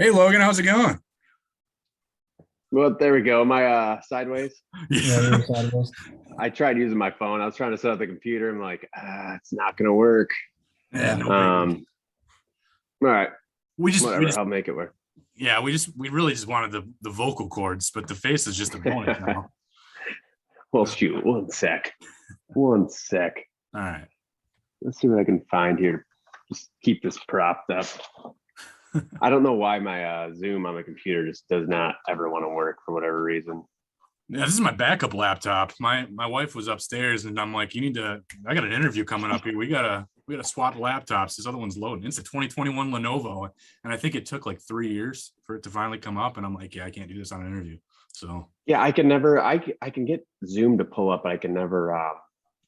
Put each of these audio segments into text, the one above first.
Hey Logan, how's it going? Well, there we go. My sideways. Yeah, we were Yeah, sideways. I tried using my phone. I was trying to set up the computer. I'm like, it's not gonna work. yeah, Yeah. no biggie. All right, We whatever. just, I'll make it work. yeah, we really just wanted the vocal cords, but the face is just a bonus now. Well, shoot. One sec. One sec. All right. Let's see what I can find here. Just keep this propped up. I don't know why my Zoom on the computer just does not ever want to work for whatever reason. Yeah, this is my backup laptop. My wife was upstairs, and I'm like, you need to. I got an interview coming up here. We gotta swap laptops. This other one's loading. It's a 2021 Lenovo, and I think it took like 3 years for it to finally come up. And I'm like, yeah, I can't do this on an interview. So Yeah, I can never. I can get Zoom to pull up, but I can never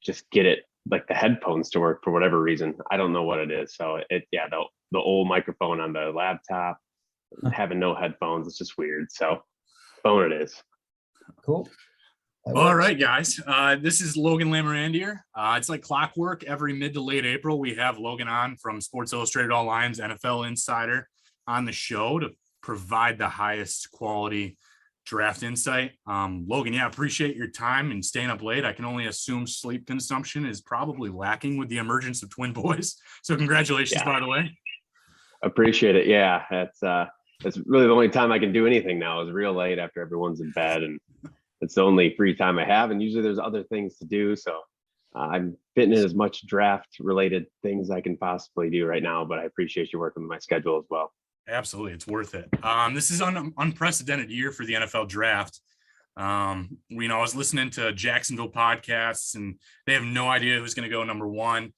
just get it like the headphones to work for whatever reason. I don't know what it is. So yeah, the old microphone on the laptop, having no headphones, it's just weird. So phone it is. Cool. That all works. right, guys. This is Logan Lamorandier. It's like clockwork. Every mid to late April, we have Logan on from Sports Illustrated All Lines, NFL Insider, on the show to provide the highest quality draft insight. Logan, yeah, appreciate your time and staying up late. I can only assume sleep consumption is probably lacking with the emergence of twin boys. So congratulations, Yeah, by the way. appreciate it. Yeah, that's really the only time I can do anything now is real late after everyone's in bed, and it's the only free time I have. And usually there's other things to do. So I'm fitting in as much draft related things I can possibly do right now. But I appreciate you working with my schedule as well. Absolutely, it's worth it. This is an unprecedented year for the NFL draft. I was listening to Jacksonville podcasts, and they have no idea who's going to go number one.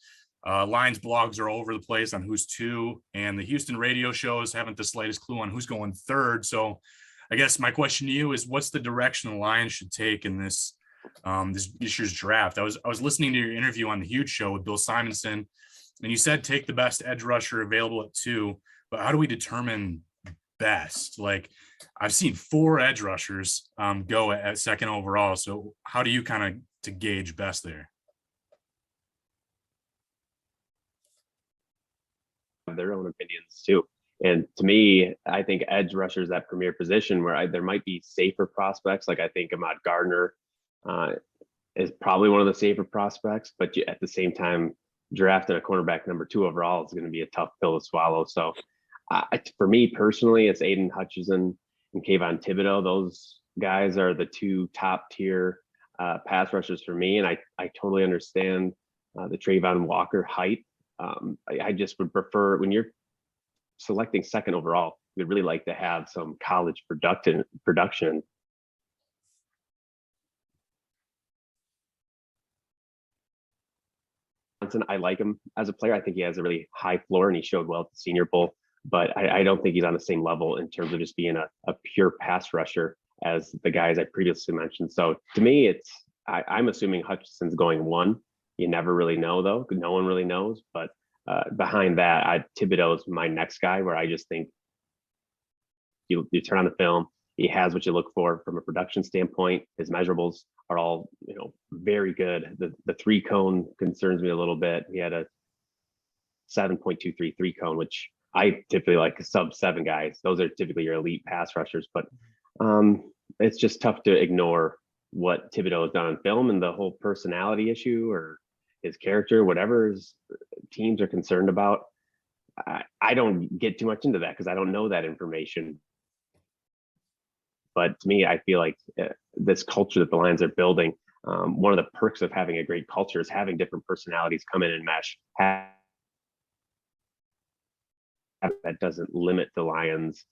Lions blogs are all over the place on who's two, and the Houston radio shows haven't the slightest clue on who's going third. So, I guess my question to you is, what's the direction the Lions should take in this year's draft? I was listening to your interview on the Huge Show with Bill Simonson, and you said take the best edge rusher available at two. But how do we determine best? Like, I've seen four edge rushers go at second overall. So how do you kind of to gauge best there? Have their own opinions too. And to me, I think edge rusher is that premier position where there might be safer prospects. Like I think Ahmad Gardner uh, is probably one of the safer prospects, but at the same time, drafting a cornerback number two overall is going to be a tough pill to swallow. So for me personally, it's Aiden Hutchinson and Kayvon Thibodeau. Those guys are the two top tier pass rushers for me. And I totally understand the Trayvon Walker height. I just would prefer when you're selecting second overall, we'd really like to have some college production. I like him as a player. I think he has a really high floor and he showed well at the Senior Bowl, but I don't think he's on the same level in terms of just being a pure pass rusher as the guys I previously mentioned. So to me, I'm assuming Hutchinson's going one. You never really know though. No one really knows, but behind that, Thibodeau is my next guy where I just think you turn on the film, he has what you look for from a production standpoint. His measurables are all, very good. The three cone concerns me a little bit. He had a 7.23 cone, which I typically like sub seven guys. Those are typically your elite pass rushers, but it's just tough to ignore what Thibodeau has done on film and the whole personality issue or his character, whatever teams are concerned about. I don't get too much into that because I don't know that information. But to me, I feel like this culture that the Lions are building, one of the perks of having a great culture is having different personalities come in and mesh. That doesn't limit the Lions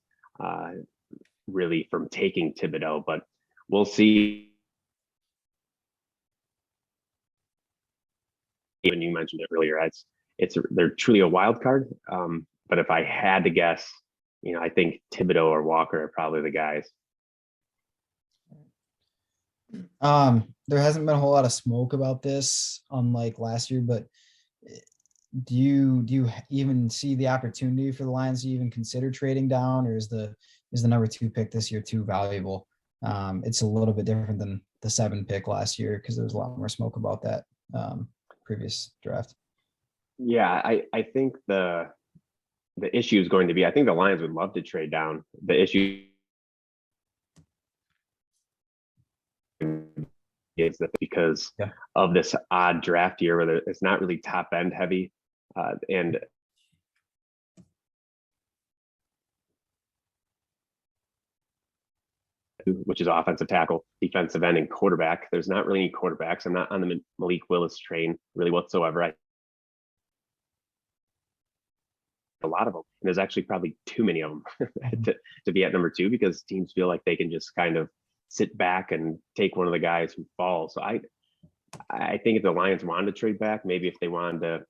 really from taking Thibodeau, but we'll see. Even you mentioned it earlier, they're truly a wild card. But if I had to guess, I think Thibodeau or Walker are probably the guys. There hasn't been a whole lot of smoke about this, unlike last year, but do you even see the opportunity for the Lions to even consider trading down, or is the number two pick this year too valuable? It's a little bit different than the 7 pick last year because there was a lot more smoke about that previous draft. Yeah, I think the the issue is going to be, I think the Lions would love to trade down. The issue is that because of this odd draft year where it's not really top end heavy, and which is offensive tackle, defensive end, and quarterback. There's not really any quarterbacks. I'm not on the Malik Willis train really whatsoever. A lot of them. And there's actually probably too many of them to be at number 2, because teams feel like they can just kind of sit back and take one of the guys who falls. So I think if the Lions wanted to trade back, maybe if they wanted to,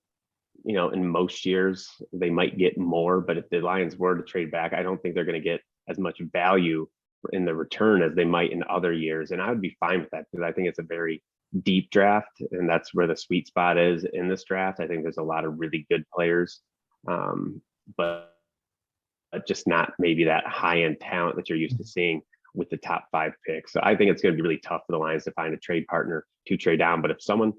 in most years they might get more, but if the Lions were to trade back, I don't think they're going to get as much value in the return as they might in other years. And I would be fine with that, because I think it's a very deep draft, and that's where the sweet spot is in this draft. I think there's a lot of really good players, but just not maybe that high-end talent that you're used to seeing with the top 5 picks. So I think it's going to be really tough for the Lions to find a trade partner to trade down. But if someone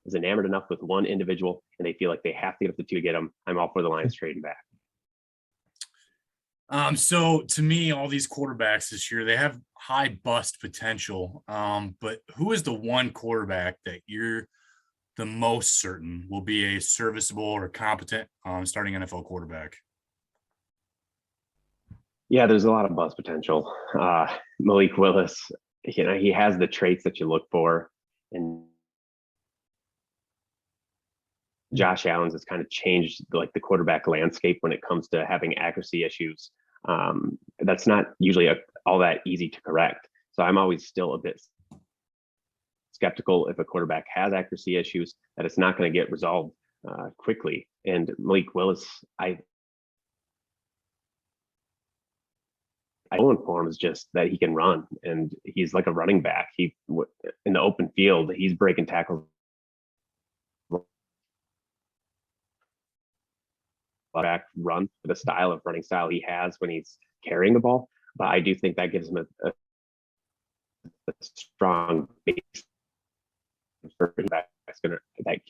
is enamored enough with one individual and they feel like they have to get up to 2 to get them, I'm all for the Lions trading back. So to me, all these quarterbacks this year, they have high bust potential. But who is the one quarterback that you're the most certain will be a serviceable or competent starting NFL quarterback? Yeah, there's a lot of bust potential. Malik Willis, he has the traits that you look for, and Josh Allen's has kind of changed like the quarterback landscape when it comes to having accuracy issues. That's not usually all that easy to correct. So I'm always still a bit skeptical if a quarterback has accuracy issues, that it's not going to get resolved quickly. And Malik Willis, I own for him is just that he can run, and he's like a running back. He in the open field, he's breaking tackles. Back run, the style of running style he has when he's carrying the ball. But I do think that gives him a strong base for that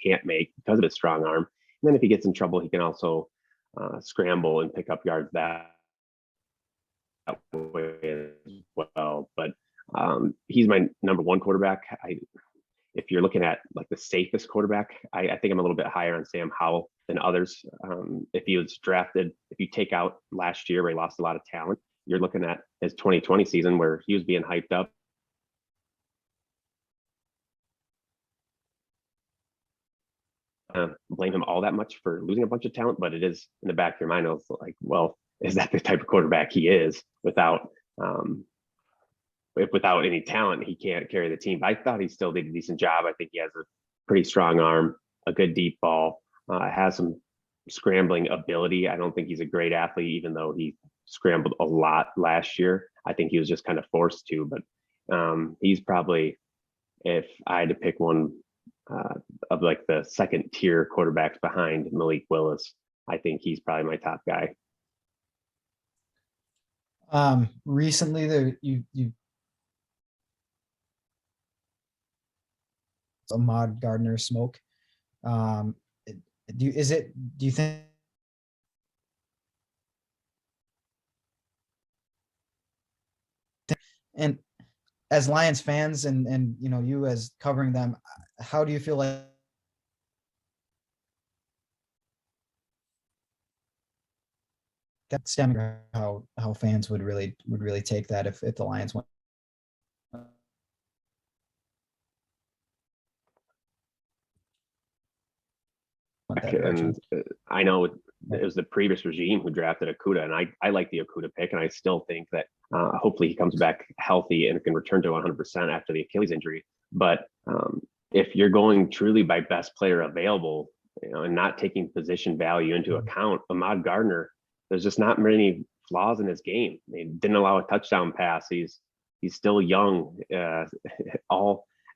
can't make because of his strong arm. And then if he gets in trouble, he can also scramble and pick up yards that way as well. But he's my number 1 quarterback. If you're looking at like the safest quarterback, I think I'm a little bit higher on Sam Howell than others. If he was drafted, if you take out last year where he lost a lot of talent, you're looking at his 2020 season where he was being hyped up. Blame him all that much for losing a bunch of talent, but it is in the back of your mind. I was like, well, is that the type of quarterback he is without any talent? He can't carry the team. I thought he still did a decent job. I think he has a pretty strong arm, a good deep ball, has some scrambling ability. I don't think he's a great athlete, even though he scrambled a lot last year. I think he was just kind of forced to, but he's probably, if I had to pick one of like the second tier quarterbacks behind Malik Willis, I think he's probably my top guy. Recently you Ahmad Gardner smoke. Do you think and as Lions fans and you as covering them, how do you feel like that stemming how fans would really take that if the Lions went? And I know it was the previous regime who drafted Okudah, and I like the Okudah pick, and I still think that hopefully he comes back healthy and can return to 100% after the Achilles injury. But if you're going truly by best player available, and not taking position value into account, Ahmad Gardner, there's just not many flaws in his game. He didn't allow a touchdown pass. He's still young.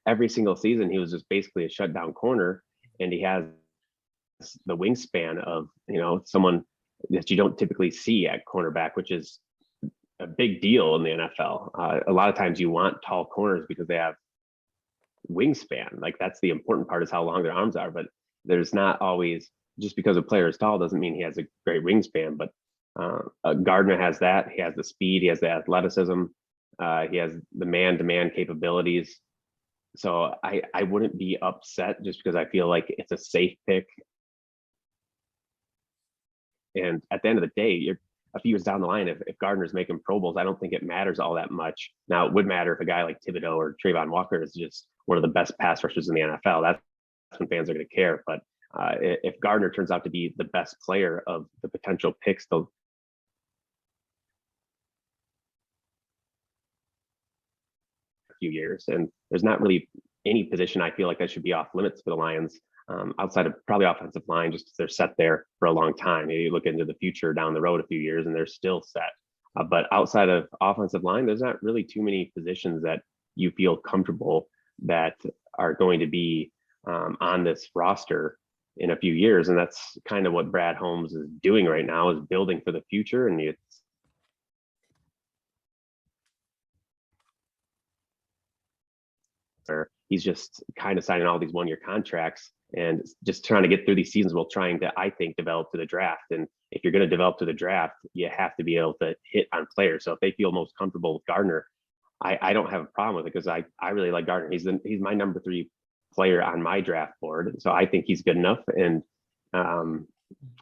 Every single season, he was just basically a shutdown corner, and he has the wingspan of someone that you don't typically see at cornerback, which is a big deal in the NFL. A lot of times you want tall corners because they have wingspan. Like that's the important part, is how long their arms are, but there's not always just because a player is tall doesn't mean he has a great wingspan, but Gardner has that. He has the speed, he has the athleticism, he has the man-to-man capabilities. So I wouldn't be upset just because I feel like it's a safe pick. And at the end of the day, you're a few years down the line, if Gardner's making Pro Bowls, I don't think it matters all that much. Now, it would matter if a guy like Thibodeau or Trayvon Walker is just one of the best pass rushers in the NFL. That's when fans are going to care. But if Gardner turns out to be the best player of the potential picks, a few years, and there's not really any position I feel like that should be off limits for the Lions. Outside of probably offensive line, just because they're set there for a long time. Maybe you look into the future down the road a few years and they're still set. But outside of offensive line, there's not really too many positions that you feel comfortable that are going to be on this roster in a few years. And that's kind of what Brad Holmes is doing right now, is building for the future. And he's just kind of signing all these one-year contracts and just trying to get through these seasons while trying to, I think, develop to the draft. And if you're going to develop to the draft, you have to be able to hit on players. So if they feel most comfortable with Gardner, I don't have a problem with it, because I really like Gardner. He's my number 3 player on my draft board. So I think he's good enough. And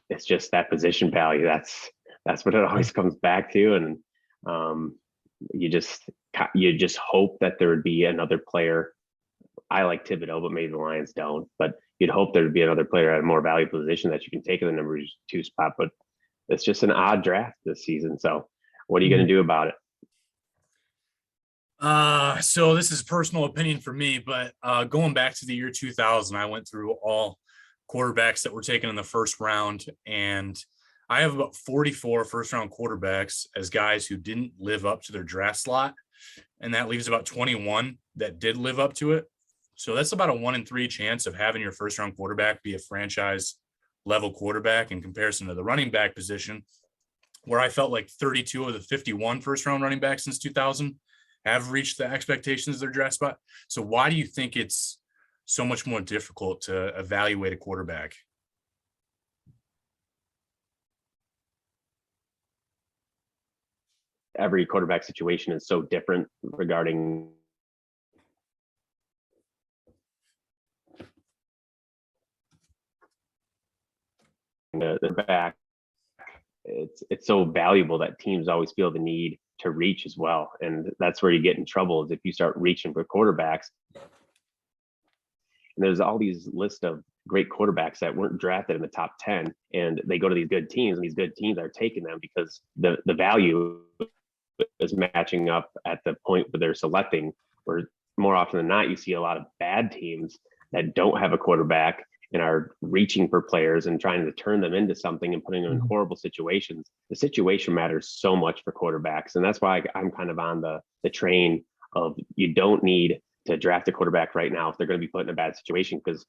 it's just that position value. That's what it always comes back to. And you just hope that there would be another player. I like Thibodeau, but maybe the Lions don't. But you'd hope there would be another player at a more valuable position that you can take in the number 2 spot. But it's just an odd draft this season. So what are you going to do about it? So this is personal opinion for me, but going back to the year 2000, I went through all quarterbacks that were taken in the first round, and I have about 44 first-round quarterbacks as guys who didn't live up to their draft slot, and that leaves about 21 that did live up to it. So that's about a 1 in 3 chance of having your first-round quarterback be a franchise-level quarterback in comparison to the running back position, where I felt like 32 of the 51 first-round running backs since 2000 have reached the expectations of their draft spot. So why do you think it's so much more difficult to evaluate a quarterback? Every quarterback situation is so different regarding the back. It's so valuable that teams always feel the need to reach as well. And that's where you get in trouble, is if you start reaching for quarterbacks. And there's all these lists of great quarterbacks that weren't drafted in the top 10, and they go to these good teams, and these good teams are taking them because the value is matching up at the point where they're selecting. Where more often than not, you see a lot of bad teams that don't have a quarterback and are reaching for players and trying to turn them into something and putting them in horrible situations. The situation matters so much for quarterbacks. And that's why I'm kind of on the train of, you don't need to draft a quarterback right now if they're going to be put in a bad situation, because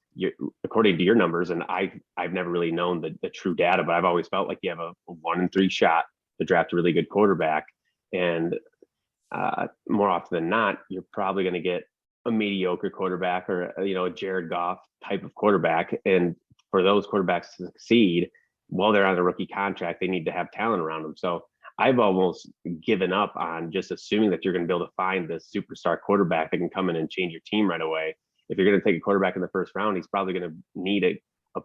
according to your numbers, and I've never really known the true data, but I've always felt like you have a 1 in 3 shot to draft a really good quarterback. And more often than not, you're probably going to get a mediocre quarterback, or a Jared Goff type of quarterback. And for those quarterbacks to succeed while they're on a rookie contract, they need to have talent around them. So I've almost given up on just assuming that you're going to be able to find this superstar quarterback that can come in and change your team right away. If you're going to take a quarterback in the first round, he's probably going to need a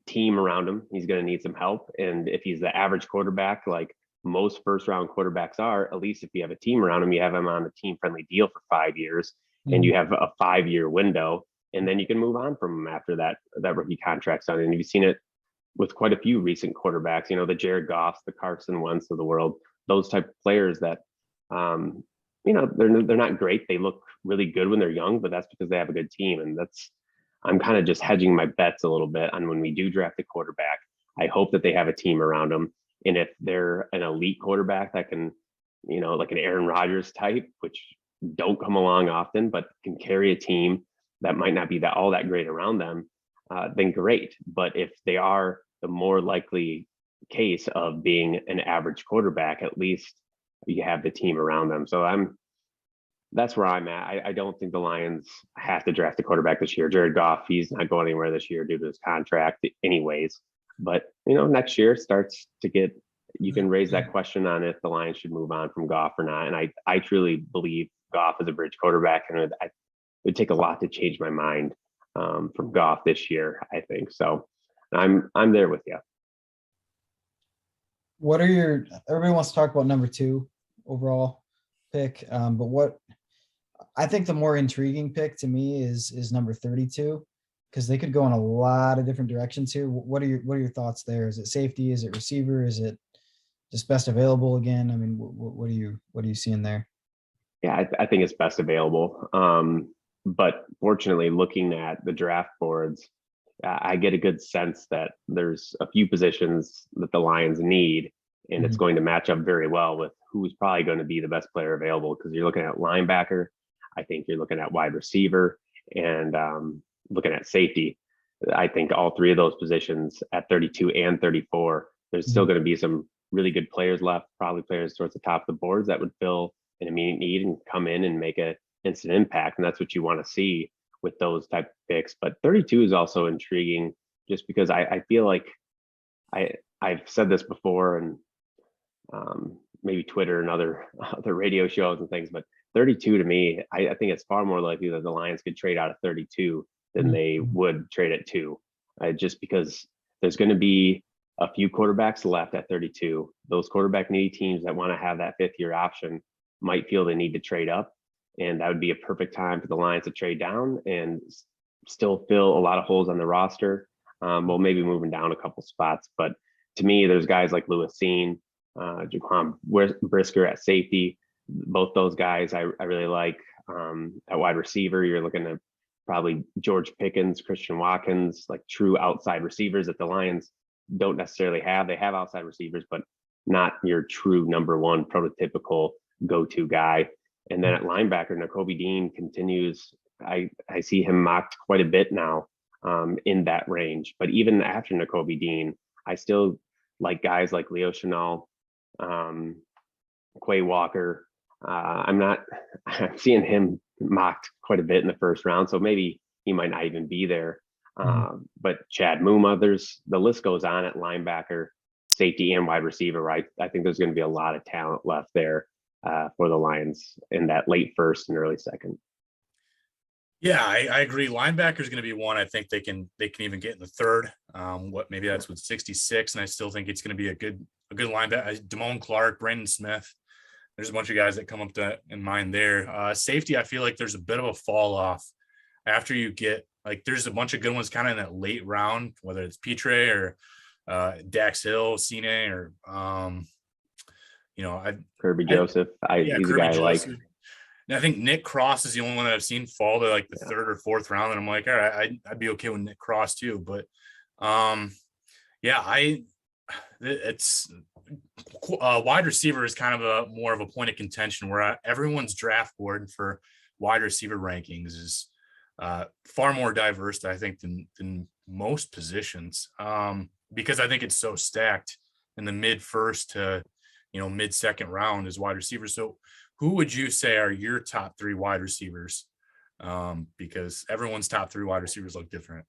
team around him. He's going to need some help. And if he's the average quarterback, like most first round quarterbacks are, at least if you have a team around him, you have him on a team friendly deal for 5 years. And you have a 5-year window, and then you can move on from them after that rookie contract's done. And you've seen it with quite a few recent quarterbacks, the Jared Goffs, the Carson Wentz of the world, those type of players that, they're not great. They look really good when they're young, but that's because they have a good team. And I'm kind of just hedging my bets a little bit on when we do draft a quarterback. I hope that they have a team around them. And if they're an elite quarterback that can, like an Aaron Rodgers type, which don't come along often, but can carry a team that might not be all that great around them, then great. But if they are the more likely case of being an average quarterback, at least you have the team around them. So that's where I'm at. I don't think the Lions have to draft a quarterback this year. Jared Goff, he's not going anywhere this year due to his contract anyways. But, next year starts to get, you can raise that question on if the Lions should move on from Goff or not. And I truly believe Goff is a bridge quarterback, and it would take a lot to change my mind from Goff this year, I think. So I'm there with you. What are everybody wants to talk about number 2 overall pick. But I think the more intriguing pick to me is number 32, because they could go in a lot of different directions here. What are your thoughts there? Is it safety? Is it receiver? Is it just best available again? I mean, what are you seeing there? Yeah, I think it's best available. But fortunately, looking at the draft boards, I get a good sense that there's a few positions that the Lions need, and it's going to match up very well with who's probably going to be the best player available. Because you're looking at linebacker, I think you're looking at wide receiver, and looking at safety. I think all three of those positions at 32 and 34, there's still going to be some really good players left, probably players towards the top of the boards that would fill an immediate need and come in and make an instant impact. And that's what you want to see with those type of picks. But 32 is also intriguing just because I feel like I've said this before, and maybe Twitter and other radio shows and things, but 32 to me, I think it's far more likely that the Lions could trade out of 32 than they would trade at 2. Just because there's going to be a few quarterbacks left at 32. Those quarterback needy teams that want to have that 5th year option might feel they need to trade up. And that would be a perfect time for the Lions to trade down and still fill a lot of holes on the roster. Well, maybe moving down a couple spots. But to me, there's guys like Lewis Seen, Jaquan Brisker at safety. Both those guys I really like. At wide receiver, you're looking at probably George Pickens, Christian Watkins, like true outside receivers that the Lions don't necessarily have. They have outside receivers, but not your true number one prototypical go-to guy. And then at linebacker, Nakobe Dean continues. I see him mocked quite a bit now in that range. But even after Nakobe Dean, I still like guys like Leo Chenal, Quay Walker. I'm seeing him mocked quite a bit in the first round, so maybe he might not even be there. But Chad Muma, the list goes on at linebacker, safety, and wide receiver, right? I think there's going to be a lot of talent left there for the Lions in that late first and early second. Yeah, I agree. Linebacker is going to be one. I think they can even get in the third. Maybe that's with 66, and I still think it's going to be a good linebacker. Damone Clark, Brandon Smith. There's a bunch of guys that come up in mind there. Safety, I feel like there's a bit of a fall off after you get there's a bunch of good ones kind of in that late round, whether it's Petre or Dax Hill, Cine, or Kirby Joseph. He's Kirby a guy Joseph. like. And I think Nick Cross is the only one that I've seen fall to the 3rd or 4th round, and I'm like, all right, I'd be okay with Nick Cross too. But it's wide receiver is kind of more of a point of contention where everyone's draft board for wide receiver rankings is far more diverse, I think, than most positions, because I think it's so stacked in the mid first to mid second round as wide receivers. So who would you say are your top 3 wide receivers? Because everyone's top 3 wide receivers look different.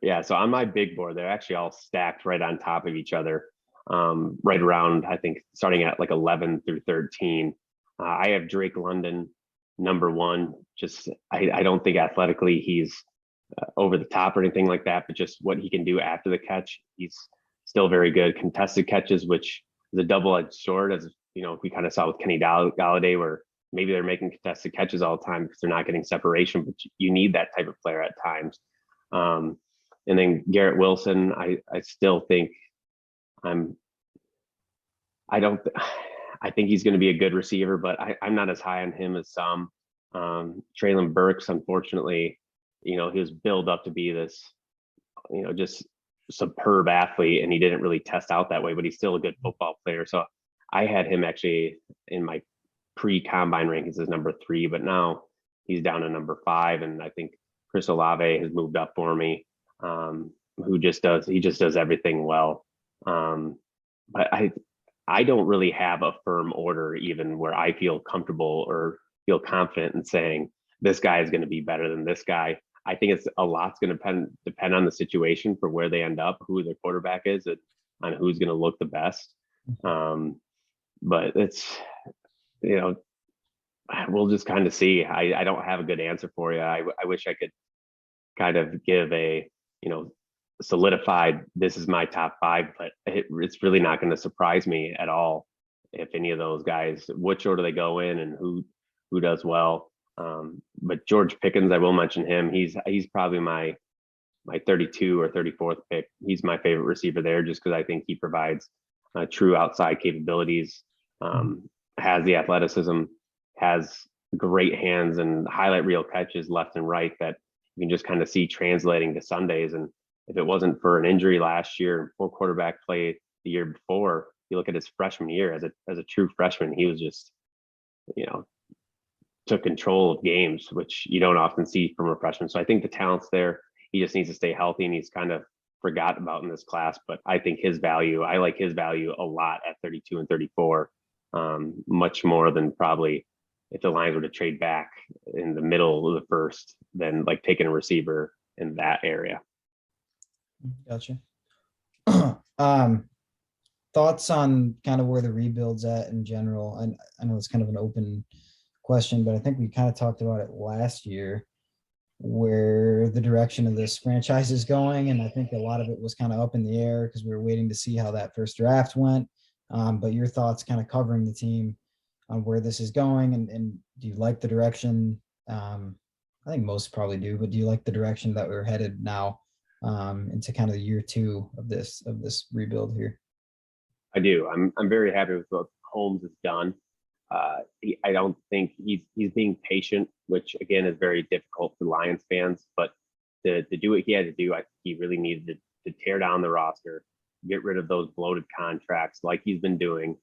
Yeah, so on my big board, they're actually all stacked right on top of each other, right around, I think, starting at 11 through 13. I have Drake London, number 1. Just, I don't think athletically he's over the top or anything like that, but just what he can do after the catch, he's still very good. Contested catches, which is a double-edged sword, as we kind of saw with Kenny Galladay, where maybe they're making contested catches all the time because they're not getting separation, but you need that type of player at times. And then Garrett Wilson, I still think I think he's going to be a good receiver, but I'm not as high on him as some. Traylon Burks, unfortunately, he was billed up to be this, just superb athlete, and he didn't really test out that way, but he's still a good football player. So I had him actually in my pre-combine rankings as number 3, but now he's down to number 5. And I think Chris Olave has moved up for me, who just does everything well. But I don't really have a firm order even where I feel comfortable or feel confident in saying this guy is going to be better than this guy. I think it's a lot's going to depend on the situation for where they end up, who their quarterback is, and on who's going to look the best. But it's, we'll just kind of see. I don't have a good answer for you. I wish I could kind of give a, solidified, this is my top 5, but it's really not going to surprise me at all if any of those guys, which order they go in and who does well. But George Pickens, I will mention him. He's probably my 32 or 34th pick. He's my favorite receiver there, just because I think he provides true outside capabilities, has the athleticism, has great hands and highlight reel catches left and right that you can just kind of see translating to Sundays. And if it wasn't for an injury last year, poor quarterback play the year before, you look at his freshman year as a true freshman, he was just, took control of games, which you don't often see from a freshman. So I think the talent's there. He just needs to stay healthy, and he's kind of forgotten about in this class. But I think I like his value a lot at 32 and 34, much more than probably if the Lions were to trade back in the middle of the first, than like taking a receiver in that area. Gotcha. Thoughts on kind of where the rebuild's at in general? And I know it's kind of an open question, but I think we kind of talked about it last year, where the direction of this franchise is going. And I think a lot of it was kind of up in the air because we were waiting to see how that first draft went. But your thoughts kind of covering the team on where this is going, and do you like the direction? I think most probably do, but do you like the direction that we're headed now into kind of year 2 of this rebuild here? I do. I'm very happy with what Holmes has done. I don't think he's being patient, which again is very difficult for Lions fans. But to do what he had to do, I think he really needed to tear down the roster, get rid of those bloated contracts like he's been doing,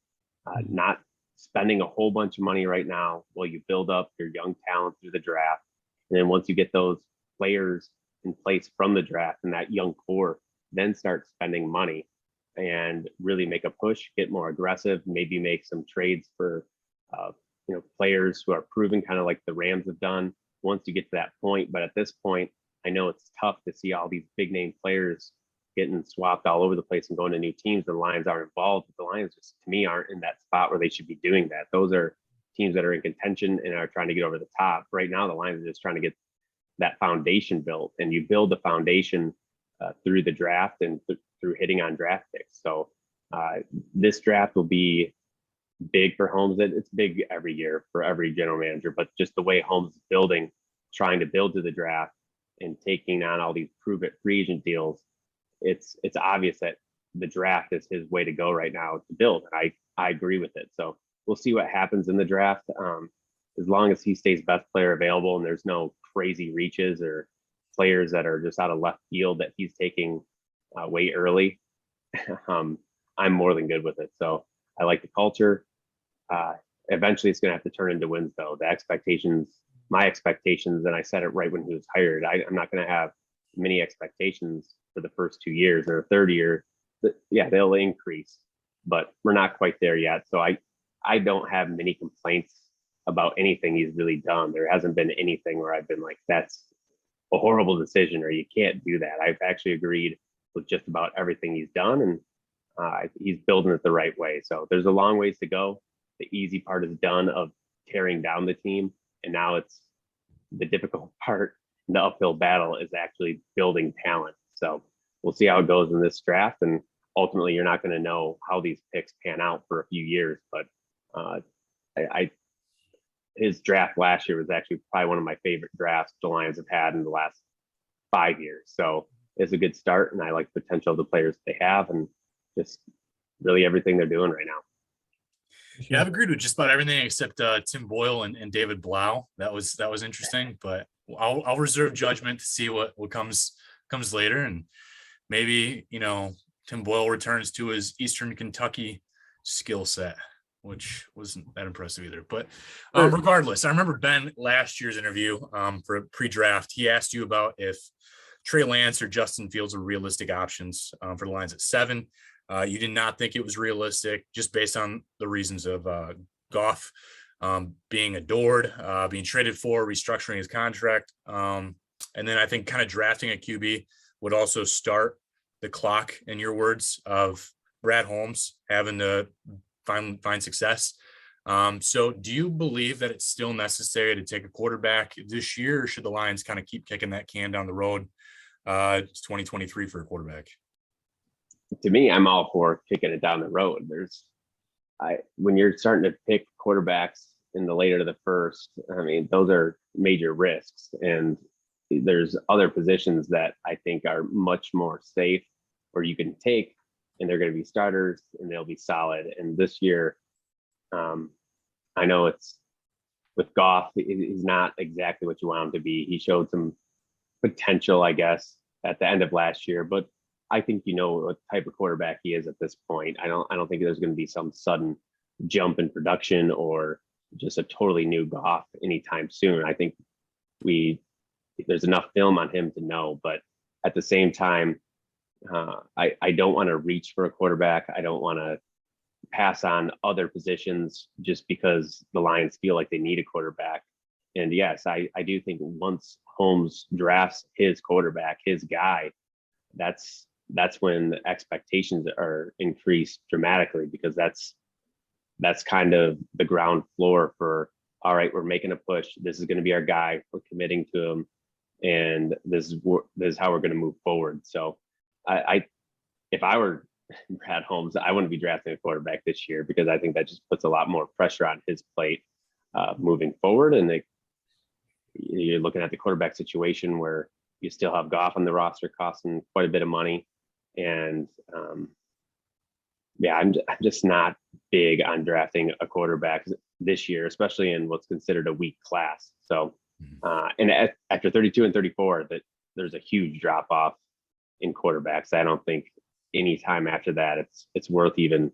not spending a whole bunch of money right now while you build up your young talent through the draft. And then once you get those players in place from the draft and that young core, then start spending money and really make a push, get more aggressive, maybe make some trades for players who are proven, kind of like the Rams have done once you get to that point. But at this point, I know it's tough to see all these big name players getting swapped all over the place and going to new teams. The Lions are involved, but the Lions just, to me, aren't in that spot where they should be doing that. Those are teams that are in contention and are trying to get over the top. Right now, the Lions are just trying to get that foundation built, and you build the foundation through the draft and through hitting on draft picks. So this draft will be big for Holmes. It's big every year for every general manager, but just the way Holmes is building, trying to build to the draft and taking on all these prove-it free agent deals, it's obvious that the draft is his way to go right now to build. And I agree with it. So we'll see what happens in the draft. As long as he stays best player available and there's no crazy reaches or players that are just out of left field that he's taking way early, I'm more than good with it. So I like the culture. Eventually it's going to have to turn into wins, though. My expectations, and I said it right when he was hired, I'm not going to have many expectations for the first 2 years or third year. Yeah, they'll increase, but we're not quite there yet. So I don't have many complaints about anything he's really done. There hasn't been anything where I've been like, that's a horrible decision, or you can't do that. I've actually agreed with just about everything he's done, and he's building it the right way. So there's a long ways to go. The easy part is done of tearing down the team, and now it's the difficult part. The uphill battle is actually building talent. So we'll see how it goes in this draft, and ultimately you're not going to know how these picks pan out for a few years. But his draft last year was actually probably one of my favorite drafts the Lions have had in the last 5 years. So it's a good start, and I like the potential of the players that they have, and just really everything they're doing right now. Yeah, I've agreed with just about everything except Tim Boyle and David Blau. That was interesting, but I'll reserve judgment to see what comes later, and maybe Tim Boyle returns to his Eastern Kentucky skill set, which wasn't that impressive either. But regardless, I remember Ben last year's interview for pre-draft. He asked you about if Trey Lance or Justin Fields were realistic options for the Lions at 7. You did not think it was realistic, just based on the reasons of Goff being adored, being traded for, restructuring his contract, And then I think kind of drafting a QB would also start the clock, in your words, of Brad Holmes having to find success. So do you believe that it's still necessary to take a quarterback this year, or should the Lions kind of keep kicking that can down the road? It's 2023 for a quarterback. To me, I'm all for kicking it down the road. When you're starting to pick quarterbacks in the later to the first, I mean, those are major risks. And there's other positions that I think are much more safe where you can take, and they're going to be starters and they'll be solid. And this year, I know it's with Goff, he's not exactly what you want him to be. He showed some potential, I guess, at the end of last year, but I think you know what type of quarterback he is at this point. I don't think there's going to be some sudden jump in production or just a totally new Goff anytime soon. I think there's enough film on him to know, but at the same time, I don't want to reach for a quarterback. I don't want to pass on other positions just because the Lions feel like they need a quarterback. And yes, I do think once Holmes drafts his quarterback, his guy, that's when the expectations are increased dramatically, because that's kind of the ground floor for, all right, we're making a push. This is going to be our guy. We're committing to him, and this is how we're going to move forward. So if I were Brad Holmes, I wouldn't be drafting a quarterback this year, because I think that just puts a lot more pressure on his plate moving forward. And you're looking at the quarterback situation where you still have Goff on the roster costing quite a bit of money. And I'm just not big on drafting a quarterback this year, especially in what's considered a weak class. So, and after 32 and 34, that there's a huge drop off in quarterbacks. I don't think any time after that it's worth even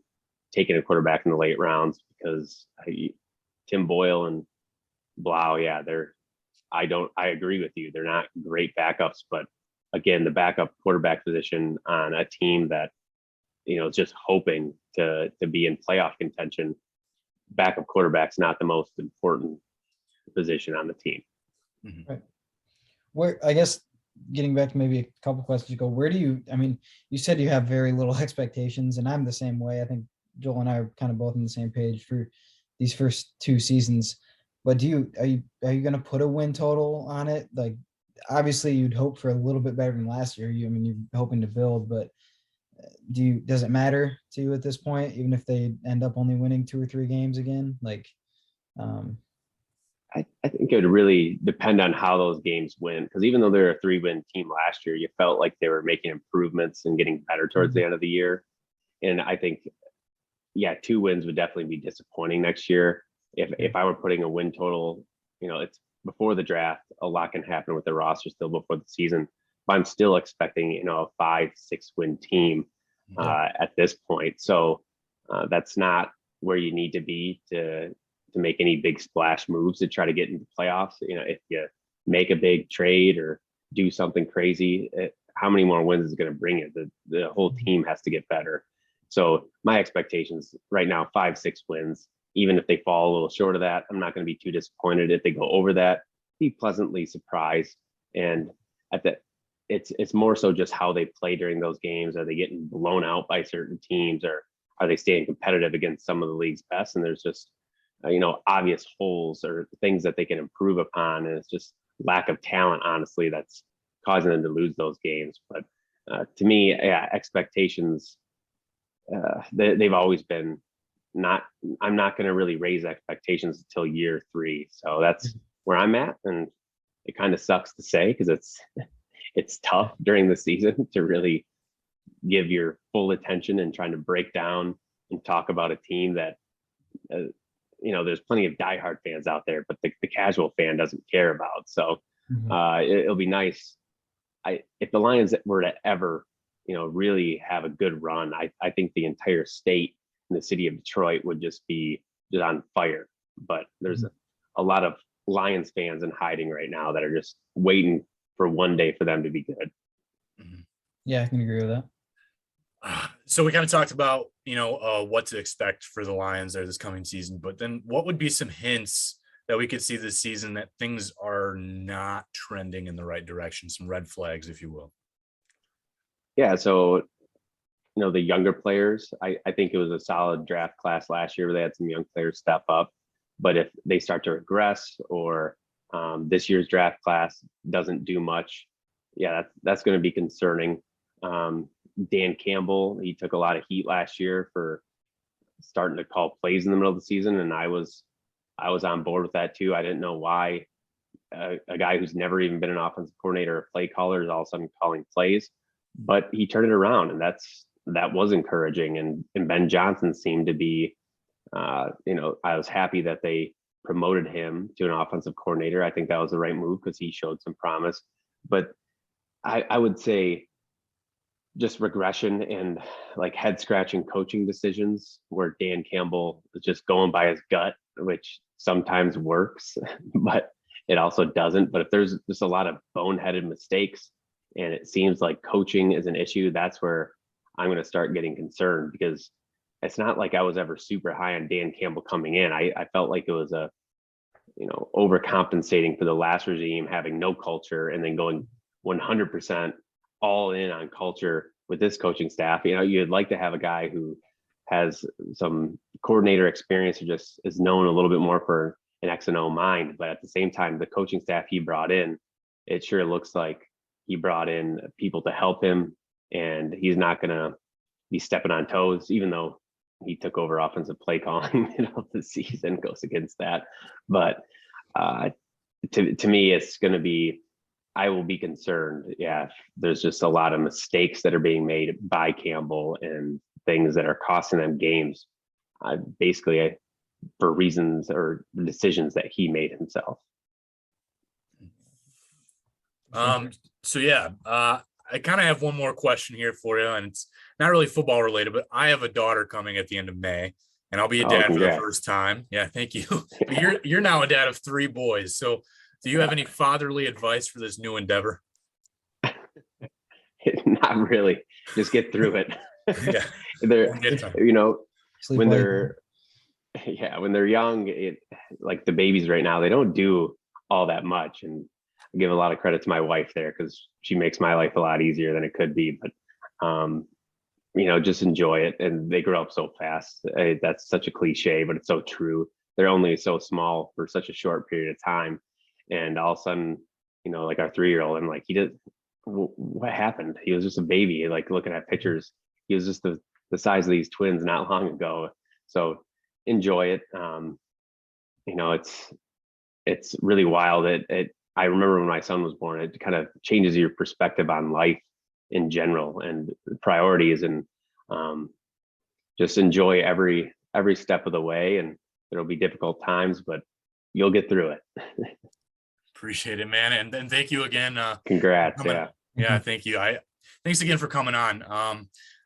taking a quarterback in the late rounds, because Tim Boyle and Blau, I agree with you. They're not great backups, but again, the backup quarterback position on a team that, is just hoping to be in playoff contention, backup quarterback's not the most important position on the team. Mm-hmm. Right. Where, I guess, getting back to maybe a couple questions ago, you said you have very little expectations, and I'm the same way. I think Joel and I are kind of both on the same page for these first two seasons. But are you going to put a win total on it? Like, obviously you'd hope for a little bit better than last year. You're hoping to build, but does it matter to you at this point, even if they end up only winning 2 or 3 games again? Like, I think it would really depend on how those games went, because even though they're a 3-win team last year, you felt like they were making improvements and getting better towards the end of the year. And I think, 2 wins would definitely be disappointing next year. If I were putting a win total, it's before the draft, a lot can happen with the roster still before the season. But I'm still expecting, a 5-6 win team at this point. So that's not where you need to be to make any big splash moves to try to get into playoffs. If you make a big trade or do something crazy, how many more wins is it going to bring you? The whole team has to get better. So my expectations right now, 5-6 wins. Even if they fall a little short of that, I'm not going to be too disappointed. If they go over that, be pleasantly surprised. And it's more so just how they play during those games. Are they getting blown out by certain teams, or are they staying competitive against some of the league's best? And there's just obvious holes or things that they can improve upon, and it's just lack of talent, honestly, that's causing them to lose those games. But to me, expectations, they've always been I'm not going to really raise expectations until year 3. So that's where I'm at. And it kind of sucks to say, because it's tough during the season to really give your full attention and trying to break down and talk about a team that, there's plenty of diehard fans out there, but the casual fan doesn't care about. So it'll be nice. If the Lions were to ever, really have a good run, I think the entire state and the city of Detroit would just be on fire. But there's a lot of Lions fans in hiding right now that are just waiting for one day for them to be good. Yeah, I can agree with that. So we kind of talked about, what to expect for the Lions there this coming season, but then what would be some hints that we could see this season that things are not trending in the right direction? Some red flags, if you will. Yeah. So, the younger players, I think it was a solid draft class last year where they had some young players step up. But if they start to regress, or this year's draft class doesn't do much, yeah, that's going to be concerning. Dan Campbell, he took a lot of heat last year for starting to call plays in the middle of the season, and I was on board with that too. I didn't know why a guy who's never even been an offensive coordinator or play caller is all of a sudden calling plays, but he turned it around, and that was encouraging. And Ben Johnson seemed to be, I was happy that they promoted him to an offensive coordinator. I think that was the right move because he showed some promise. But I would say just regression and like head scratching coaching decisions where Dan Campbell is just going by his gut, which sometimes works, but it also doesn't. But if there's just a lot of boneheaded mistakes and it seems like coaching is an issue, that's where I'm going to start getting concerned, because it's not like I was ever super high on Dan Campbell coming in. I felt like it was overcompensating for the last regime, having no culture, and then going 100% all in on culture with this coaching staff. You'd like to have a guy who has some coordinator experience or just is known a little bit more for an X and O mind. But at the same time, the coaching staff he brought in, it sure looks like he brought in people to help him, and he's not going to be stepping on toes, even though he took over offensive play calling the season, goes against that. But to me, it's going to be, I will be concerned. Yeah. There's just a lot of mistakes that are being made by Campbell and things that are costing them games, basically for reasons or decisions that he made himself. So yeah, I kind of have one more question here for you, and it's not really football related, but I have a daughter coming at the end of May, and I'll be a dad for the first time. Yeah, thank you. But you're now a dad of 3 boys. So do you have any fatherly advice for this new endeavor? Not really. Just get through it. Yeah. When they're young, like the babies right now, they don't do all that much. And I give a lot of credit to my wife there because she makes my life a lot easier than it could be. But, just enjoy it. And they grow up so fast. That's such a cliche, but it's so true. They're only so small for such a short period of time. And all of a sudden, like our 3-year-old, I'm like, what happened? He was just a baby. Like looking at pictures, he was just the size of these twins not long ago. So enjoy it. It's really wild. I remember when my son was born, it kind of changes your perspective on life in general and priorities, and just enjoy every step of the way. And there'll be difficult times, but you'll get through it. Appreciate it, man. And thank you again. Congrats. Yeah. Thank you. Thanks again for coming on.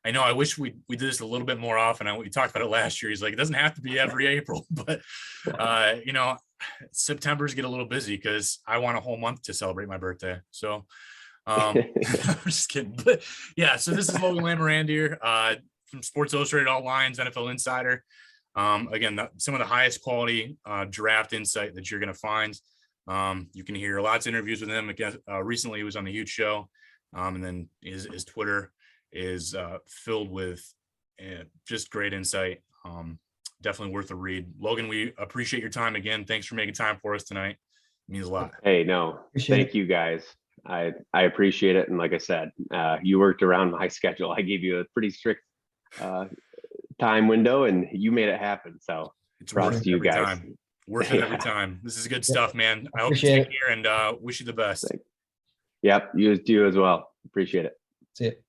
I know I wish we did this a little bit more often. We talked about it last year. He's like, it doesn't have to be every April, but September's get a little busy because I want a whole month to celebrate my birthday. So I'm just kidding. But yeah, so this is Logan Lamorandier from Sports Illustrated All Lines, NFL Insider. Again, some of the highest quality draft insight that you're going to find. You can hear lots of interviews with him. Again, recently he was on the Huge Show. And then his Twitter is filled with just great insight. Definitely worth a read. Logan, we appreciate your time again. Thanks for making time for us tonight. It means a lot. Hey, no, thank you guys. I appreciate it. And like I said, you worked around my schedule. I gave you a pretty strict time window and you made it hapen. So it's worth it every time. Worth it every time. This is good stuff, man. I hope you take care and wish you the best. Yep, you do as well. Appreciate it. See it.